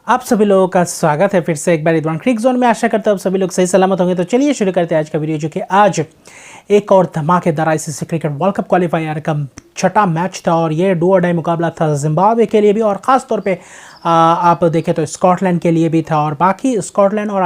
आप सभी लोगों का स्वागत है फिर से एक बार रिदवान क्रिक जोन में। आशा करता हूँ आप सभी लोग सही सलामत होंगे। तो चलिए शुरू करते हैं आज का वीडियो, जो कि आज एक और धमाकेदार ICC cricket world cup qualifier का छठा मैच था और ये डू और डाई मुकाबला था जिम्बाब्वे के लिए भी और ख़ास तौर पे आप देखें तो स्कॉटलैंड के लिए भी था। और बाकी स्कॉटलैंड और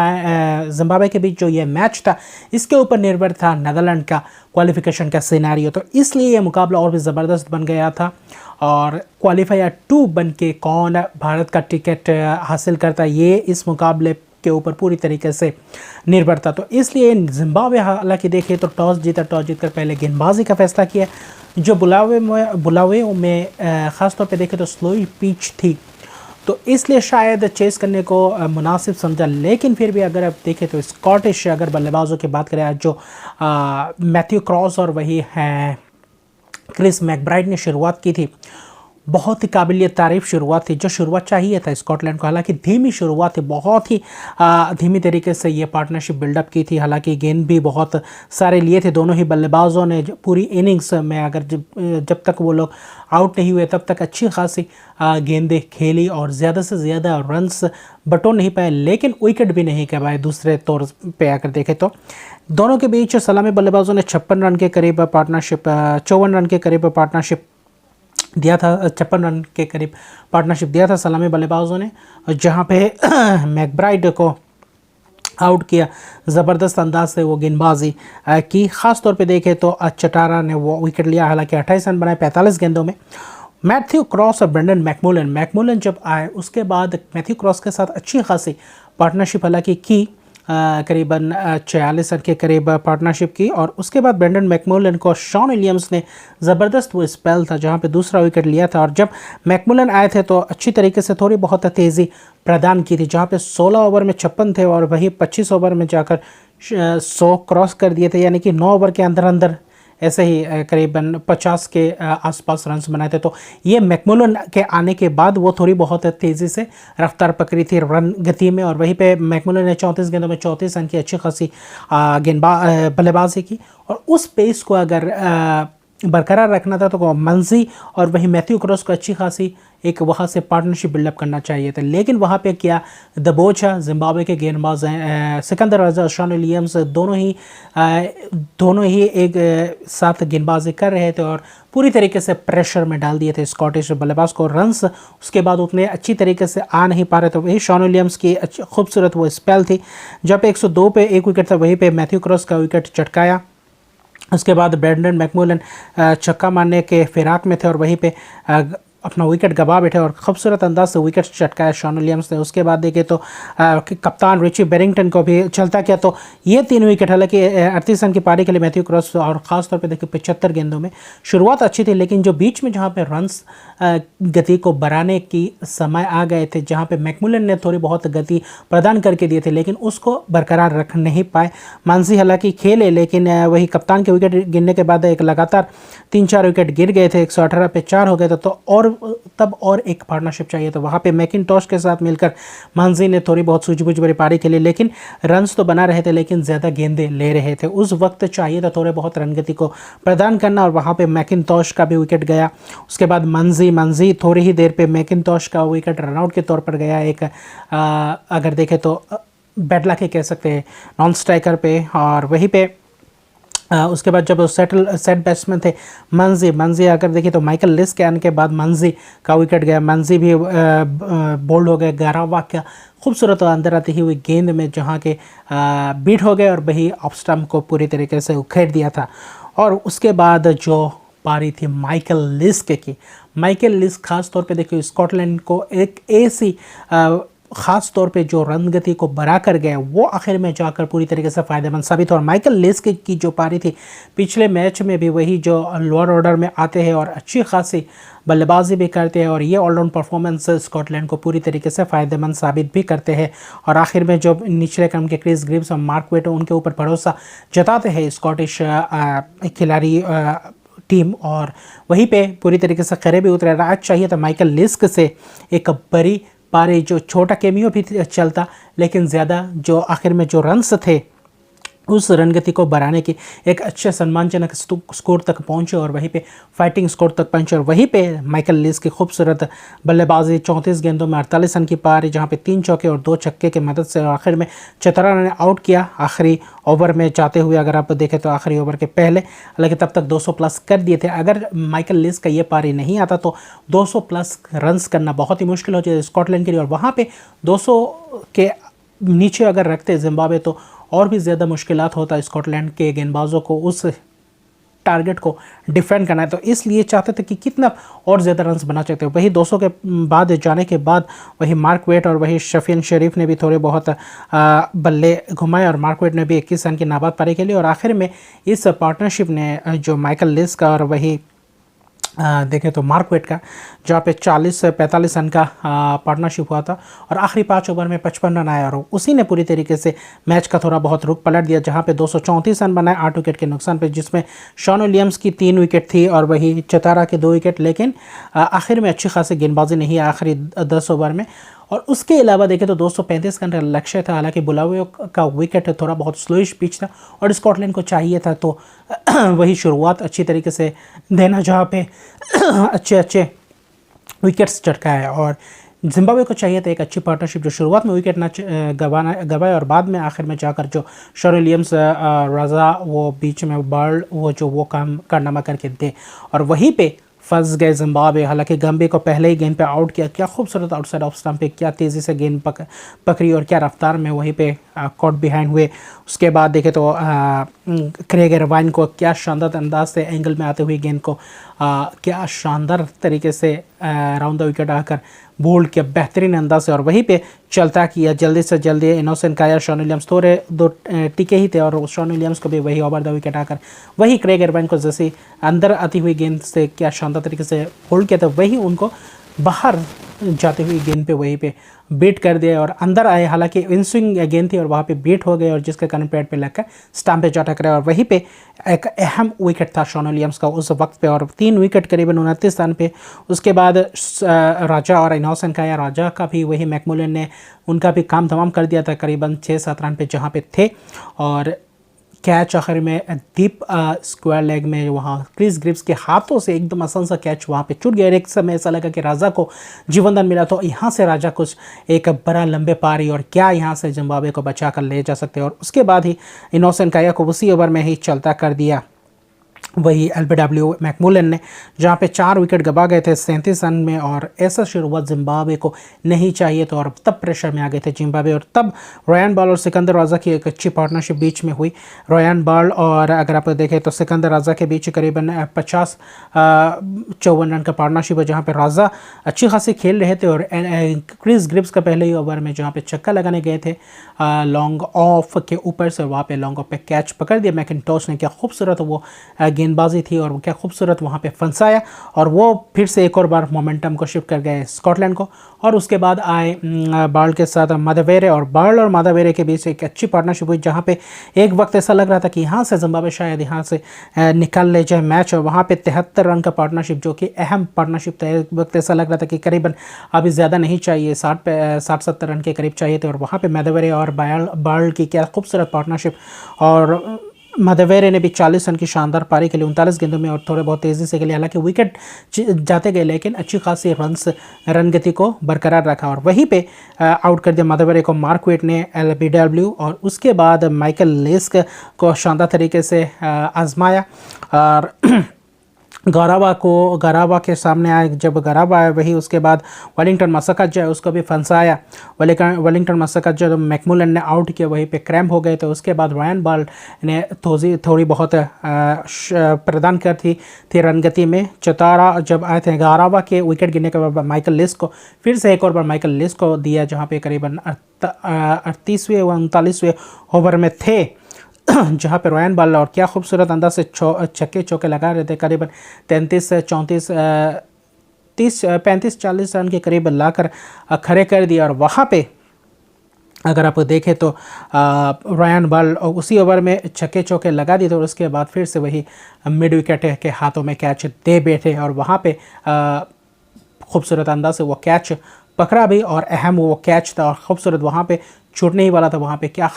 जिम्बाब्वे के बीच जो ये मैच था इसके ऊपर निर्भर था नीदरलैंड का क्वालिफिकेशन का सिनेरियो। तो इसलिए ये मुकाबला और भी ज़बरदस्त बन गया था और क्वालिफायर 2 बन के कौन भारत का टिकट हासिल करता ये इस मुकाबले के ऊपर पूरी तरीके से निर्भर था। तो इसलिए जिम्बाब्वे हालांकि देखें तो टॉस जीतकर पहले गेंदबाजी का फैसला किया, जो बुलावे में ख़ास तौर पे देखें तो स्लो पिच थी, तो इसलिए शायद चेस करने को मुनासिब समझा। लेकिन फिर भी अगर आप देखें तो स्कॉटिश अगर बल्लेबाजों की बात करें, आज जो मैथ्यू क्रॉस और वही है क्रिस मैकब्राइड ने शुरुआत की थी, बहुत ही काबिलियत तारीफ शुरुआत थी, जो शुरुआत चाहिए था स्कॉटलैंड को। हालांकि धीमी शुरुआत थी, बहुत ही धीमी तरीके से ये पार्टनरशिप बिल्डअप की थी। हालांकि गेंद भी बहुत सारे लिए थे दोनों ही बल्लेबाजों ने पूरी इनिंग्स में। अगर जब तक वो लोग आउट नहीं हुए तब तक अच्छी खासी गेंदें खेली और ज़्यादा से ज़्यादा रन्स बटो नहीं पाए, लेकिन विकेट भी नहीं कमाए। दूसरे तौर पे आकर देखें तो दोनों के बीच सलामी बल्लेबाजों ने 56 रन के करीब पार्टनरशिप 54 रन के करीब पार्टनरशिप दिया था, 56 रन के करीब पार्टनरशिप दिया था सलामी बल्लेबाजों ने, जहां पे मैकब्राइड को आउट किया। ज़बरदस्त अंदाज से वो गेंदबाजी की। ख़ास तौर पे देखें तो चटारा ने वो विकेट लिया, हालांकि 28 रन बनाए 45 गेंदों में। मैथ्यू क्रॉस और ब्रेंडन मैकमूलन जब आए उसके बाद मैथ्यू क्रॉस के साथ अच्छी खासी पार्टनरशिप हालांकि की, करीबन 46 रन के करीब पार्टनरशिप की। और उसके बाद ब्रेंडन मैकमूलन को शॉन विलियम्स ने ज़बरदस्त वो स्पेल था जहां पे दूसरा विकेट लिया था। और जब मैकमूलन आए थे तो अच्छी तरीके से थोड़ी बहुत तेज़ी प्रदान की थी, जहां पे 16 ओवर में 56 थे और वही 25 ओवर में जाकर 100 क्रॉस कर दिए थे, यानी कि 9 ओवर के अंदर अंदर ऐसे ही करीबन 50 के आसपास रन्स बनाए थे। तो ये मैकमूलन के आने के बाद वो थोड़ी बहुत तेज़ी से रफ्तार पकड़ी थी रन गति में। और वहीं पे मैकमूलन ने 34 गेंदों में 34 रन की अच्छी खासी बल्लेबाजी की। और उस पेस को अगर बरकरार रखना था तो मंजी और वही मैथ्यू क्रॉस को अच्छी खासी एक वहाँ से पार्टनरशिप बिल्डअप करना चाहिए था। लेकिन वहाँ पे क्या दबोचा जिम्बाब्वे के गेंदबाज हैं सिकंदर रजा, शॉन विलियम्स दोनों ही एक साथ गेंदबाजी कर रहे थे और पूरी तरीके से प्रेशर में डाल दिए थे स्कॉटिश बल्लेबाज को। रन्स उसके बाद उतने अच्छी तरीके से आ नहीं पा रहे थे। वही शॉन विलियम्स की खूबसूरत वो स्पेल थी, जब 102 पे एक विकेट था वहीं पे मैथ्यू क्रॉस का विकेट चटकाया। उसके बाद ब्रेंडन मैकमूलन छक्का मारने के फिराक में थे और वहीं पे अपना विकेट गवा बैठे और खूबसूरत अंदाज से विकेट चटकाया शॉन विलियम्स ने। उसके बाद देखे तो कप्तान रिची बेरिंगटन को भी चलता किया। तो ये 3 विकेट, हालांकि 38 रन की पारी के लिए मैथ्यू क्रॉस और ख़ास तौर पे देखिए 75 गेंदों में शुरुआत अच्छी थी, लेकिन जो बीच में जहाँ पे रन्स गति को बढ़ाने की समय आ गए थे, जहाँ पे मैकमूलन ने थोड़ी बहुत गति प्रदान करके दिए थे, लेकिन उसको बरकरार रख नहीं पाए। मानसी हालांकि खेले, लेकिन वही कप्तान के विकेट गिरने के बाद एक लगातार 3-4 विकेट गिर गए थे, 118 पे 4 हो गए थे। तो तब और एक पार्टनरशिप चाहिए। तो वहाँ पे मैकिंटॉश के साथ मिलकर मांजी ने थोड़ी बहुत सूझबूझ भरी पारी खेली, लेकिन रन्स तो बना रहे थे लेकिन ज़्यादा गेंदें ले रहे थे। उस वक्त चाहिए था थोड़े बहुत रनगति को प्रदान करना, और वहाँ पे मैकिंटॉश का भी विकेट गया। उसके बाद मंजी थोड़ी ही देर पे मैकिंटॉश का विकेट रनआउट के तौर पर गया। एक अगर देखें तो बैड लक ही कह सकते हैं नॉन स्ट्राइकर पे। और वहीं पे उसके बाद जब सेट बैट्समैन थे मंजी अगर देखिए तो माइकल लिस के आने के बाद मंजी का विकेट गया। मंजी भी बोल्ड हो गए, गारावा का खूबसूरत अंदर आती हुई गेंद में जहाँ के बीट हो गए और वही ऑफ स्टंप को पूरी तरीके से उखेड़ दिया था। और उसके बाद जो पारी थी माइकल लिस्क की, माइकल लिस्क खास तौर पे देखिए स्कॉटलैंड को एक ऐसी ख़ास तौर पे जो रन गति को बढ़ा कर गए वो आखिर में जाकर पूरी तरीके से फ़ायदेमंद साबित हो। और माइकल लिस्क की जो पारी थी पिछले मैच में भी वही जो लोअर ऑर्डर में आते हैं और अच्छी खासी बल्लेबाजी भी करते हैं, और ये ऑलराउंड परफॉर्मेंस स्कॉटलैंड को पूरी तरीके से फ़ायदेमंद साबित भी करते हैं। और आखिर में जो निचले क्रम के क्रिस ग्रिव्स और मार्क वेटो उनके ऊपर भरोसा जताते हैं स्कॉटिश खिलाड़ी टीम, और वहीं पे पूरी तरीके से खरे भी उतरे। आज चाहिए था माइकल लिस्क से एक बड़ी पारी, जो छोटा केमियो भी चलता, लेकिन ज़्यादा जो आखिर में जो रन्स थे उस रणनीति को बढ़ाने की एक अच्छे सम्मानजनक स्कोर तक पहुंचे और वहीं पे फाइटिंग स्कोर तक पहुंचे। और वहीं पे माइकल लिस की खूबसूरत बल्लेबाजी, 34 गेंदों में 48 रन की पारी, जहां पे 3 चौके और 2 छक्के की मदद से आखिर में चतरा ने आउट किया आखिरी ओवर में जाते हुए। अगर आप देखें तो आखिरी ओवर के पहले, हालांकि तब तक 200 प्लस कर दिए थे। अगर माइकल लिस का ये पारी नहीं आता तो 200 प्लस रन्स करना बहुत ही मुश्किल हो जाए स्कॉटलैंड के लिए। और वहाँ पे 200 के नीचे अगर रखते जिम्बाब्वे तो और भी ज़्यादा मुश्किलात होता है स्कॉटलैंड के गेंदबाजों को उस टारगेट को डिफेंड करना है। तो इसलिए चाहते थे कि कितना और ज़्यादा रन्स बना चाहते हो। वही 200 के बाद जाने के बाद वही मार्क वेट और वही शफीन शरीफ ने भी थोड़े बहुत बल्ले घुमाए और मार्क वेट ने भी 21 रन की नाबाद पारी के लिए। और आखिर में इस पार्टनरशिप ने जो माइकल लिस का और वही देखें तो मार्क वेट का, जहाँ पे 40 से 45 रन का पार्टनरशिप हुआ था और आखिरी 5 ओवर में 55 रन आया और उसी ने पूरी तरीके से मैच का थोड़ा बहुत रुख पलट दिया, जहाँ पे 234 रन बनाए 8 विकेट के नुकसान पे, जिसमें शॉन विलियम्स की 3 विकेट थी और वही चतारा के 2 विकेट। लेकिन आखिर में अच्छी खासी गेंदबाजी नहीं है आखिरी 10 ओवर में। और उसके अलावा देखें तो 235 रन का लक्ष्य था, हालांकि बुलावे का विकेट थोड़ा बहुत स्लोइश पिच था और स्कॉटलैंड को चाहिए था तो वही शुरुआत अच्छी तरीके से देना, जहाँ पे अच्छे विकेट्स चटकाए। और जिम्बाब्वे को चाहिए था एक अच्छी पार्टनरशिप जो शुरुआत में विकेट ना गवाए और बाद में आखिर में जाकर जो शॉन विलियम्स, रजा, वो बीच में बर्ड, वो जो वो काम कारनामा करके दे। और वहीं पे फंस गए जिम्बाब्वे। हालांकि गंबे को पहले ही गेंद पे आउट किया, क्या खूबसूरत आउटसाइड ऑफ स्टंप पे क्या तेज़ी से गेंद पकड़ी और क्या रफ्तार में वहीं पे कॉट बिहाइंड हुए। उसके बाद देखे तो क्रेग इरवाइन को क्या शानदार अंदाज से एंगल में आते हुए गेंद को क्या शानदार तरीके से राउंड द विकेट आकर बोल्ड किया बेहतरीन अंदाज से और वहीं पे चलता किया जल्दी से जल्दी। इनोसेंट कायर, शॉन विलियम्स थोड़े 2 टिके ही थे और शॉन विलियम्स को भी वही ओवर द विकेट आकर वही क्रेग इरवाइन को जैसे अंदर आती हुई गेंद से क्या शानदार तरीके से होल्ड किया था, वही उनको बाहर जाती हुई गेंद पे वहीं पे बीट कर दिया और अंदर आए। हालांकि इन स्विंग गेंद थी और वहाँ पे बीट हो गए और जिसके कारण पैड पे लगकर स्टंप पे जा टकराया और वहीं पे एक अहम विकेट था शॉन विलियम्स का उस वक्त पे और 3 विकेट करीबन 29 रन पे। उसके बाद राजा और इनोसेंट का या राजा का भी वही मैकमुलन ने उनका भी काम तमाम कर दिया था करीबन 6-7 रन पे जहाँ पे थे। और कैच आखिर में डीप स्क्वायर लेग में वहाँ क्रिस ग्रिप्स के हाथों से एकदम आसान सा कैच वहाँ पे छूट गया। एक समय ऐसा लगा कि राजा को जीवनदान मिला, तो यहाँ से राजा कुछ एक बड़ा लंबे पारी और क्या यहाँ से जिम्बाब्वे को बचा कर ले जा सकते। और उसके बाद ही इनोसेंट काया को उसी ओवर में ही चलता कर दिया वही एलबीडब्ल्यू मैकमुलन ने, जहाँ पे 4 विकेट गवा गए थे 37 रन में। और ऐसा शुरुआत जिम्बाब्वे को नहीं चाहिए तो और तब प्रेशर में आ गए थे जिम्बाब्वे। और तब रयान बॉल और सिकंदर राजा की एक अच्छी पार्टनरशिप बीच में हुई। रयान बॉल और अगर आप देखें तो सिकंदर राजा के बीच करीबन 50-54 रन का पार्टनरशिप है, जहाँ पे राजा अच्छी खासी खेल रहे थे और क्रिस ग्रिप्स का पहले ही ओवर में जहाँ पे छक्का लगाने गए थे लॉन्ग ऑफ के ऊपर से, वहाँ पे लॉन्ग ऑफ पे कैच पकड़ दिया मैकिंटोश ने। क्या खूबसूरत वो गेंदबाजी थी और क्या खूबसूरत वहाँ पे फंसाया और वो फिर से एक और बार मोमेंटम को शिफ्ट कर गए स्कॉटलैंड को। और उसके बाद आए बर्ड के साथ माधवेरे और बर्ड और माधवेरे के बीच एक अच्छी पार्टनरशिप हुई, जहाँ पे एक वक्त ऐसा लग रहा था कि यहाँ से जिम्बाब्वे शायद यहाँ से निकाल ले जाए मैच। और वहाँ पे 73 रन का पार्टनरशिप जो कि अहम पार्टनरशिप था, एक वक्त ऐसा लग रहा था कि करीबन अभी ज़्यादा नहीं चाहिए, 60-70 रन के करीब चाहिए थे। और वहाँ पर माधवेरे और बर्ड की क्या खूबसूरत पार्टनरशिप और माधवेरे ने भी 40 रन की शानदार पारी के लिए 39 गेंदों में और थोड़े बहुत तेज़ी से खेले। हालांकि विकेट जाते गए लेकिन अच्छी खासी रन गति को बरकरार रखा और वहीं पे आउट कर दिया माधवेरे को मार्क वेट ने एलबीडब्ल्यू। और उसके बाद माइकल लिस्क को शानदार तरीके से आजमाया और गरावा के सामने आए। जब गरावा आया वही उसके बाद वेलिंगटन मसकाजा उसको भी फंसाया। वेलिंगटन मसकाजा जब मैकमुलन ने आउट किया वहीं पे क्रैम्प हो गए। तो उसके बाद रयान बॉल ने थोड़ी बहुत प्रदान कर थी रनगति में। चतारा जब आए थे गरावा के विकेट गिरने के बाद माइकल लिस्क को फिर से एक और बार माइकल लिस्क को दिया, जहाँ पे करीबन 38वें व 39वें ओवर में थे, जहाँ पे रयान बॉल और क्या खूबसूरत अंदाज से छक्के चौके लगा रहे थे। करीबन 35-40 रन के करीब लाकर खड़े कर दिया। और वहाँ पे अगर आप देखें तो रयान बॉल उसी ओवर में छक्के चौके लगा दिए थे और उसके बाद फिर से वही मिड विकेट के हाथों में कैच दे बैठे और वहाँ पे खूबसूरत अंदाज से वो कैच पकड़ा भी और अहम वो कैच था और खूबसूरत वहाँ पे छूटने ही वाला था, वहाँ पे क्या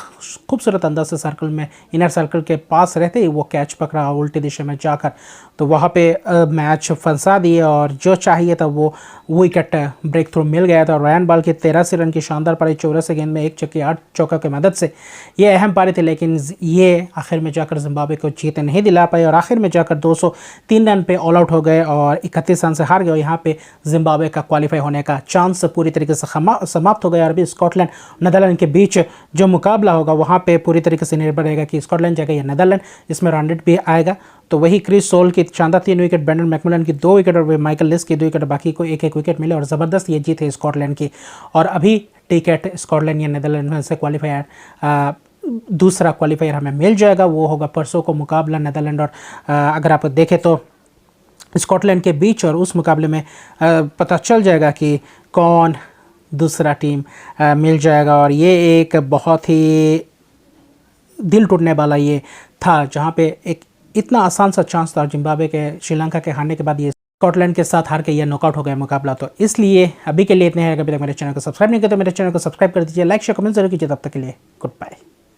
खूबसूरत अंदाज से सर्कल में, इनर सर्कल के पास रहते ही वो कैच पकड़ा उल्टी दिशा में जाकर, तो वहाँ पे मैच फंसा दिए और जो चाहिए था वो विकेट ब्रेक थ्रू मिल गया था। रायन बॉल की 83 रन की शानदार पारी 84 गेंद में 1 छक्के 8 चौका की मदद से ये अहम पारी थी, लेकिन ये आखिर में जाकर जिम्बाब्वे को जीत नहीं दिला पाई और आखिर में जाकर 203 रन पे ऑल आउट हो गए और 31 रन से हार गए। यहाँ पे जिम्बाब्वे का क्वालिफाई होने का चांस पूरी तरीके से समाप्त हो गया और अभी स्कॉटलैंड नेदरलैंड के बीच जो मुकाबला होगा वहाँ पे पूरी तरीके से निर्भर रहेगा कि स्कॉटलैंड जाएगा या नेदरलैंड। इसमें रन रेट भी आएगा, तो वही क्रिस सोल की शानदार 3 विकेट, ब्रेंडन मैकमिलन की 2 विकेट और माइकल लिस की 2 विकेट, बाकी को एक एक विकेट मिले और ज़बरदस्त ये जीत है स्कॉटलैंड की। और अभी टिकट स्कॉटलैंड या नेदरलैंड में से क्वालिफायर दूसरा क्वालिफायर हमें मिल जाएगा, वो होगा परसों को मुकाबला नेदरलैंड और अगर आप देखें तो स्कॉटलैंड के बीच, और उस मुकाबले में पता चल जाएगा कि कौन दूसरा टीम मिल जाएगा। और ये एक बहुत ही दिल टूटने वाला ये था, जहाँ पे एक इतना आसान सा चांस था जिम्बाब्वे के श्रीलंका के हारने के बाद ये स्कॉटलैंड के साथ हार के ये नॉकआउट हो गया मुकाबला। तो इसलिए अभी के लिए इतने हैं। अभी तक मेरे चैनल को सब्सक्राइब नहीं किया तो मेरे चैनल को सब्सक्राइब कर दीजिए, लाइक शेयर कमेंट जरूर कीजिए। तब तक के लिए गुड बाय।